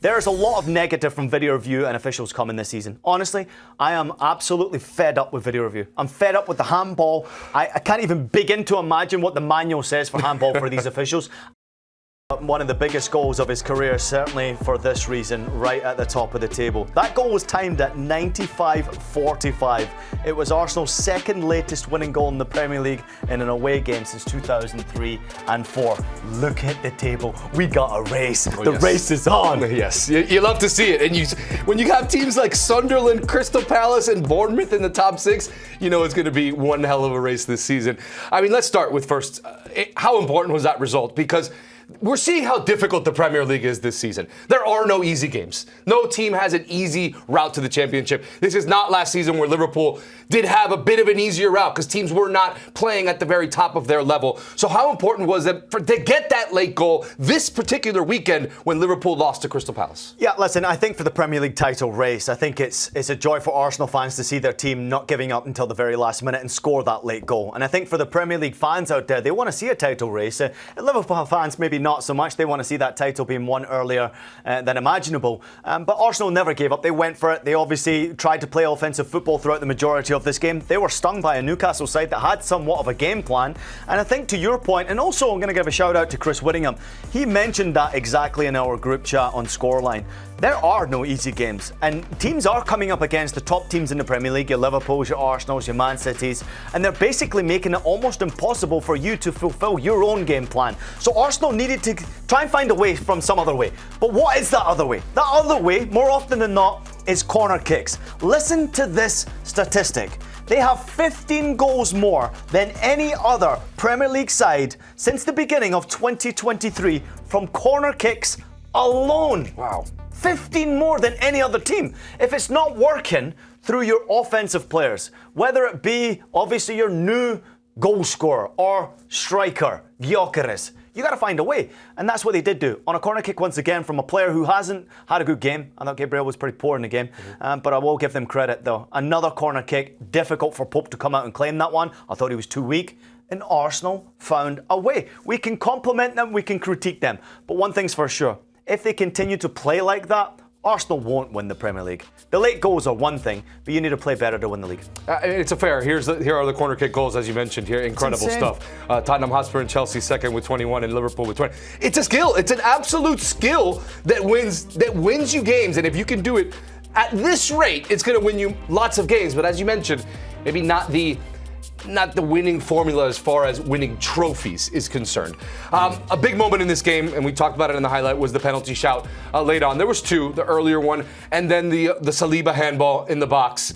There's a lot of negative from video review and officials coming this season. Honestly, I am absolutely fed up with video review. I'm fed up with the handball. I can't even begin to imagine what the manual says for handball for these officials. One of the biggest goals of his career, certainly for this reason, right at the top of the table. That goal was timed at 95-45. It was Arsenal's second latest winning goal in the Premier League in an away game since 2003 and 4. Look at the table. We got a race. Race is on. Yes, you love to see it. And when you have teams like Sunderland, Crystal Palace, and Bournemouth in the top 6, you know it's going to be one hell of a race this season. I mean, let's start with first, how important was that result? Because we're seeing how difficult the Premier League is this season. There are no easy games. No team has an easy route to the championship. This is not last season where Liverpool did have a bit of an easier route because teams were not playing at the very top of their level. So how important was it to get that late goal this particular weekend when Liverpool lost to Crystal Palace? Yeah, listen, I think for the Premier League title race, I think it's a joy for Arsenal fans to see their team not giving up until the very last minute and score that late goal. And I think for the Premier League fans out there, they want to see a title race. Liverpool fans maybe not so much. They want to see that title being won earlier than imaginable. But Arsenal never gave up. They went for it. They obviously tried to play offensive football throughout the majority of this game. They were stung by a Newcastle side that had somewhat of a game plan. And I think to your point, and also I'm going to give a shout out to Chris Whittingham. He mentioned that exactly in our group chat on Scoreline. There are no easy games, and teams are coming up against the top teams in the Premier League, your Liverpools, your Arsenals, your Man Cities, and they're basically making it almost impossible for you to fulfill your own game plan. So Arsenal needed to try and find a way from some other way. But what is that other way? That other way, more often than not, is corner kicks. Listen to this statistic. They have 15 goals more than any other Premier League side since the beginning of 2023 from corner kicks alone. Wow. 15 more than any other team. If it's not working through your offensive players, whether it be obviously your new goal scorer or striker, Gyökeres, you got to find a way. And that's what they did do. On a corner kick once again from a player who hasn't had a good game. I thought Gabriel was pretty poor in the game. But I will give them credit though. Another corner kick, difficult for Pope to come out and claim that one. I thought he was too weak. And Arsenal found a way. We can compliment them, we can critique them. But one thing's for sure. If they continue to play like that, Arsenal won't win the Premier League. The late goals are one thing, but you need to play better to win the league. It's a fair. Here are the corner kick goals, as you mentioned here. Incredible stuff. Tottenham Hotspur and Chelsea second with 21 and Liverpool with 20. It's a skill. It's an absolute skill that wins you games. And if you can do it at this rate, it's going to win you lots of games. But as you mentioned, maybe not the winning formula as far as winning trophies is concerned. A big moment in this game, and we talked about it in the highlight, was the penalty shout late on. There was two, the earlier one, and then the Saliba handball in the box.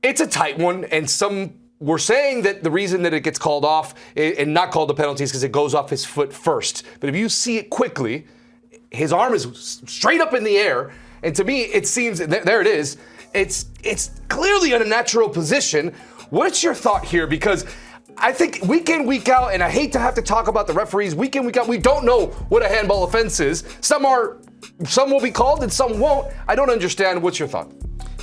It's a tight one, and some were saying that the reason that it gets called off and not called a penalty is because it goes off his foot first. But if you see it quickly, his arm is straight up in the air, and to me, it seems, there it is, it's clearly in a natural position. What's your thought here? Because I think week in, week out, and I hate to have to talk about the referees week in, week out, we don't know what a handball offense is. Some will be called and some won't. I don't understand. What's your thought?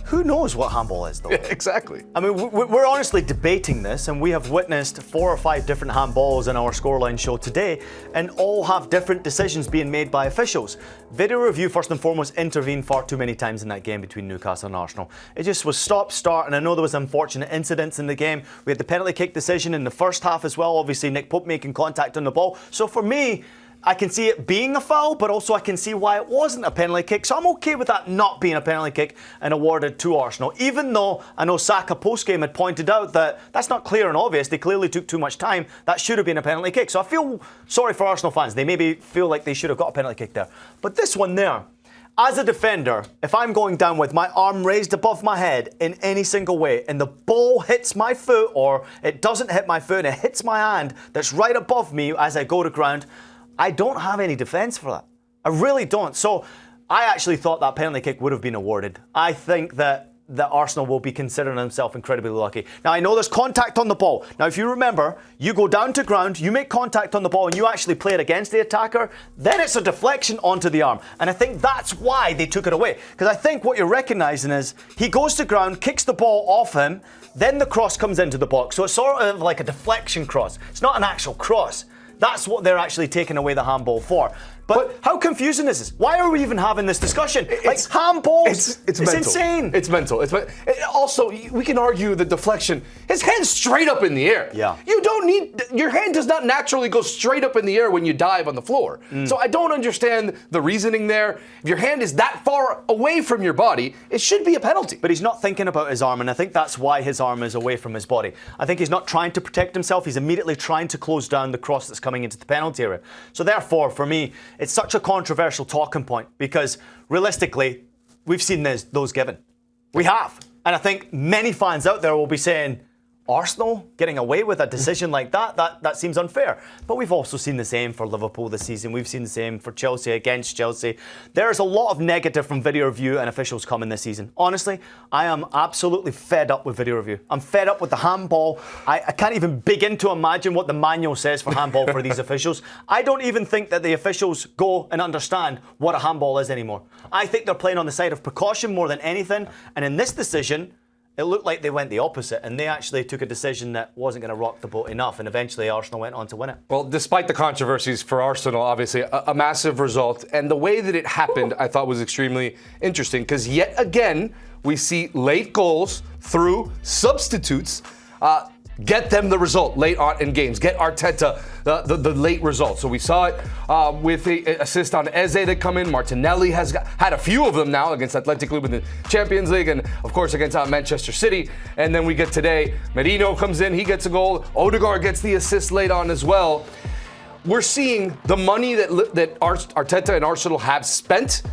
Who knows what handball is, though? Yeah, exactly. I mean, we're honestly debating this, and we have witnessed 4 or 5 different handballs in our Scoreline show today, and all have different decisions being made by officials. Video review, first and foremost, intervened far too many times in that game between Newcastle and Arsenal. It just was stop, start, and I know there was unfortunate incidents in the game. We had the penalty kick decision in the first half as well. Obviously, Nick Pope making contact on the ball. So for me, I can see it being a foul, but also I can see why it wasn't a penalty kick. So I'm okay with that not being a penalty kick and awarded to Arsenal. Even though I know Saka post-game had pointed out that that's not clear and obvious. They clearly took too much time. That should have been a penalty kick. So I feel sorry for Arsenal fans. They maybe feel like they should have got a penalty kick there. But this one there, as a defender, if I'm going down with my arm raised above my head in any single way and the ball hits my foot or it doesn't hit my foot and it hits my hand that's right above me as I go to ground, I don't have any defence for that. I really don't. So I actually thought that penalty kick would have been awarded. I think that Arsenal will be considering themselves incredibly lucky. Now, I know there's contact on the ball. Now, if you remember, you go down to ground, you make contact on the ball, and you actually play it against the attacker, then it's a deflection onto the arm. And I think that's why they took it away. Because I think what you're recognising is he goes to ground, kicks the ball off him, then the cross comes into the box. So it's sort of like a deflection cross. It's not an actual cross. That's what they're actually taking away the handball for. But how confusing is this? Why are we even having this discussion? Like handballs, it's mental. Insane. It's mental. Also, we can argue the deflection. His hand's straight up in the air. Yeah. You don't need, your hand does not naturally go straight up in the air when you dive on the floor. So I don't understand the reasoning there. If your hand is that far away from your body, it should be a penalty. But he's not thinking about his arm, and I think that's why his arm is away from his body. I think he's not trying to protect himself. He's immediately trying to close down the cross that's coming into the penalty area. So therefore, for me, it's such a controversial talking point because realistically, we've seen those given. We have. And I think many fans out there will be saying, Arsenal getting away with a decision like that seems unfair. But we've also seen the same for Liverpool this season. We've seen the same for Chelsea against Chelsea. There's a lot of negative from video review and officials coming this season. Honestly, I am absolutely fed up with video review. I'm fed up with the handball. I can't even begin to imagine what the manual says for handball for these officials. I don't even think that the officials go and understand what a handball is anymore. I think they're playing on the side of precaution more than anything. And in this decision, it looked like they went the opposite, and they actually took a decision that wasn't going to rock the boat enough, and eventually Arsenal went on to win it. Well, despite the controversies for Arsenal, obviously a massive result, and the way that it happened I thought was extremely interesting, because yet again, we see late goals through substitutes get them the result late on in games, get Arteta the late result. So we saw it with the assist on Eze that come in. Martinelli has had a few of them now against Athletic Club in the Champions League and, of course, against Manchester City. And then we get today, Merino comes in, he gets a goal. Odegaard gets the assist late on as well. We're seeing the money that Arteta and Arsenal have spent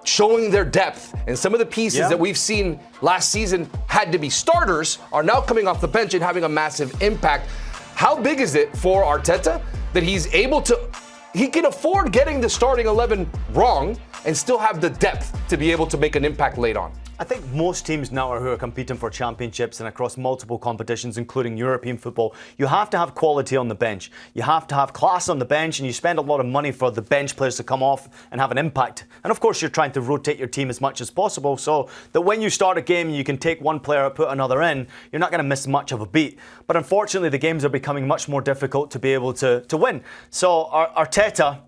showing their depth, and some of the pieces that we've seen last season had to be starters are now coming off the bench and having a massive impact. How big is it for Arteta that he can afford getting the starting 11 wrong and still have the depth to be able to make an impact late on? I think most teams now who are competing for championships and across multiple competitions, including European football, you have to have quality on the bench. You have to have class on the bench, and you spend a lot of money for the bench players to come off and have an impact. And of course, you're trying to rotate your team as much as possible so that when you start a game, you can take one player out, put another in. You're not going to miss much of a beat. But unfortunately, the games are becoming much more difficult to be able to win. So Arteta,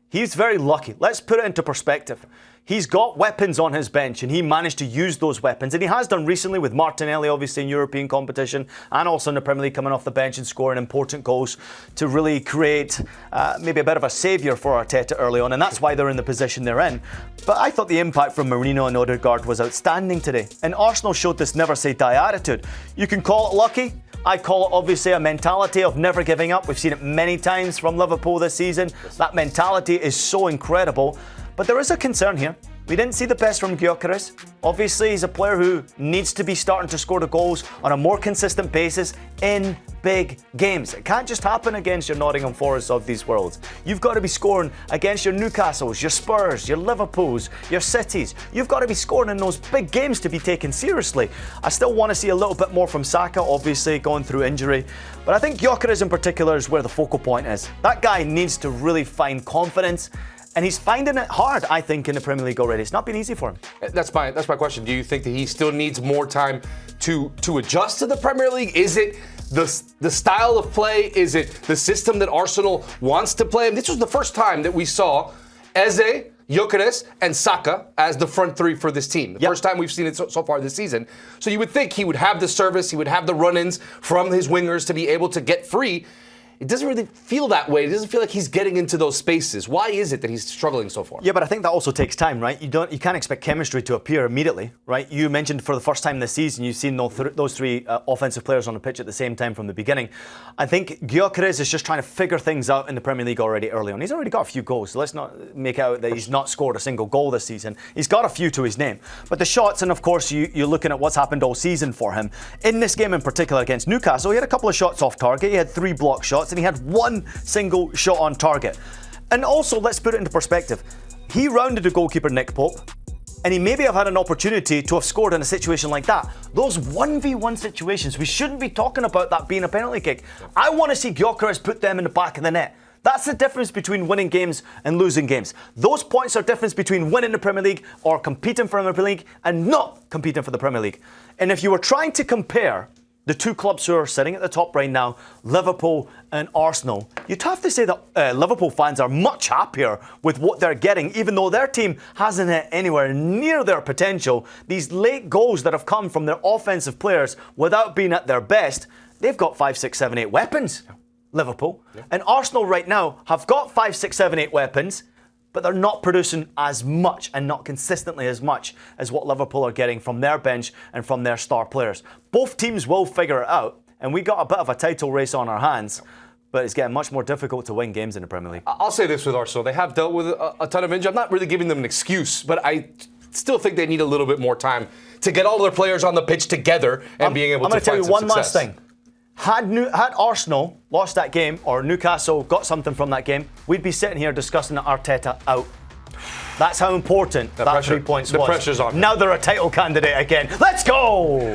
he's very lucky. Let's put it into perspective. He's got weapons on his bench, and he managed to use those weapons. And he has done recently with Martinelli, obviously, in European competition, and also in the Premier League, coming off the bench and scoring important goals to really create maybe a bit of a saviour for Arteta early on. And that's why they're in the position they're in. But I thought the impact from Merino and Odegaard was outstanding today. And Arsenal showed this never say die attitude. You can call it lucky. I call it obviously a mentality of never giving up. We've seen it many times from Liverpool this season. That mentality is so incredible. But there is a concern here. We didn't see the best from Gyökeres. Obviously, he's a player who needs to be starting to score the goals on a more consistent basis in big games. It can't just happen against your Nottingham Forests of these worlds. You've got to be scoring against your Newcastles, your Spurs, your Liverpools, your Cities. You've got to be scoring in those big games to be taken seriously. I still want to see a little bit more from Saka, obviously going through injury. But I think Gyökeres in particular is where the focal point is. That guy needs to really find confidence. And he's finding it hard, I think, in the Premier League already. It's not been easy for him. That's my question. Do you think that he still needs more time to adjust to the Premier League? Is it the style of play? Is it the system that Arsenal wants to play? And this was the first time that we saw Eze, Gyökeres, and Saka as the front three for this team. The first time we've seen it so far this season. So you would think he would have the service, he would have the run-ins from his wingers to be able to get free. It doesn't really feel that way. It doesn't feel like he's getting into those spaces. Why is it that he's struggling so far? Yeah, but I think that also takes time, right? You can't expect chemistry to appear immediately, right? You mentioned for the first time this season, you've seen those three offensive players on the pitch at the same time from the beginning. I think Gyökeres is just trying to figure things out in the Premier League already early on. He's already got a few goals, so let's not make out that he's not scored a single goal this season. He's got a few to his name. But the shots, and of course, you're looking at what's happened all season for him. In this game in particular against Newcastle, he had a couple of shots off target. He had 3 block shots, and he had 1 single shot on target. And also, let's put it into perspective. He rounded the goalkeeper, Nick Pope, and he maybe have had an opportunity to have scored in a situation like that. Those 1v1 situations, we shouldn't be talking about that being a penalty kick. I want to see Gyökeres put them in the back of the net. That's the difference between winning games and losing games. Those points are the difference between winning the Premier League or competing for the Premier League and not competing for the Premier League. And if you were trying to compare the two clubs who are sitting at the top right now, Liverpool and Arsenal, you'd have to say that Liverpool fans are much happier with what they're getting, even though their team hasn't hit anywhere near their potential. These late goals that have come from their offensive players without being at their best, they've got 5, 6, 7, 8 weapons, Liverpool. Yeah. And Arsenal right now have got 5, 6, 7, 8 weapons, but they're not producing as much and not consistently as much as what Liverpool are getting from their bench and from their star players. Both teams will figure it out, and we got a bit of a title race on our hands, but it's getting much more difficult to win games in the Premier League. I'll say this with Arsenal. They have dealt with a ton of injury. I'm not really giving them an excuse, but I still think they need a little bit more time to get all their players on the pitch together and being able to find some success. I'm going to tell you one last thing. Had Arsenal lost that game or Newcastle got something from that game, we'd be sitting here discussing Arteta out. That's how important that 3 points was. The pressure's on. Now they're a title candidate again. Let's go!